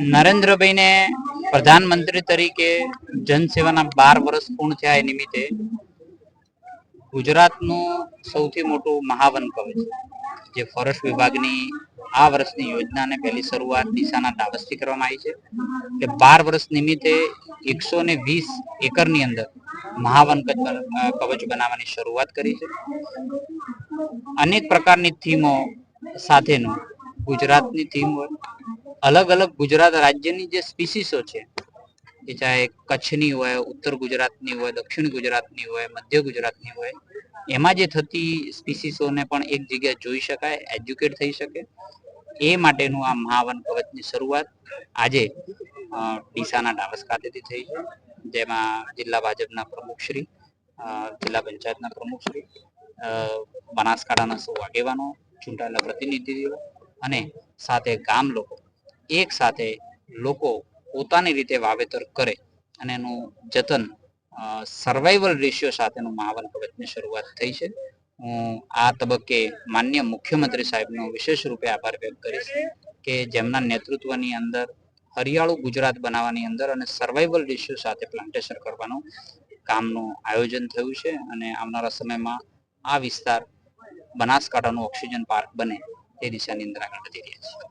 નરેન્દ્રભાઈને પ્રધાનમંત્રી તરીકે જનસેવાના 12 વર્ષ પૂર્ણ થયા એ નિમિત્તે ગુજરાતનું સૌથી મોટું મહાવન કવચ જે ફોરેસ્ટ વિભાગની આ વર્ષની યોજનાને પહેલી શરૂઆત ડીસાના ડાબસથી કરવામાં આવી છે કે 12 વર્ષ નિમિત્તે 120 એકરની અંદર મહાવન કવચ બનાવવાની શરૂઆત કરી છે. અનેક પ્રકારની થીમો સાથેનું ગુજરાતની થીમ હોય, અલગ અલગ ગુજરાત રાજ્યની જે સ્પીસીસો છે એ ચાહે કચ્છની હોય, ઉત્તર ગુજરાતની હોય, દક્ષિણ ગુજરાતની હોય, મધ્ય ગુજરાતની હોય, એમાં જે થતી સ્પીસીસોને પણ એક જગ્યાએ જોઈ શકાય, એજ્યુકેટ થઈ શકે એ માટેનું આ મહાવન કવચની શરૂઆત આજે ડીસાના ડાબસ ખાતેથી થઈ છે. જેમાં જિલ્લા ભાજપના પ્રમુખશ્રી, જિલ્લા પંચાયતના પ્રમુખશ્રી, બનાસકાંઠાના સૌ આગેવાનો, ચૂંટાયેલા પ્રતિનિધિઓ અને સાથે ગામ લોકો એક સાથે લોકો પોતાની રીતે વાવેતર કરે અને એનું જતન સર્વાઈવલ રેશિયો સાથેનું મહાવન કવચની શરૂઆત થઈ છે. હું આ તબક્કે માન્ય મુખ્યમંત્રી સાહેબનો વિશેષ રૂપે આભાર વ્યક્ત કરીશ કે જેમના નેતૃત્વની અંદર હરિયાળું ગુજરાત બનાવવાની અંદર અને સર્વાઈવલ રેશિયો સાથે પ્લાન્ટેશન કરવાનું કામનું આયોજન થયું છે અને આવનારા સમયમાં આ વિસ્તાર બનાસકાંઠાનું ઓક્સિજન પાર્ક બને તે દિશાની અંદર આગળ વધી રહ્યા છે.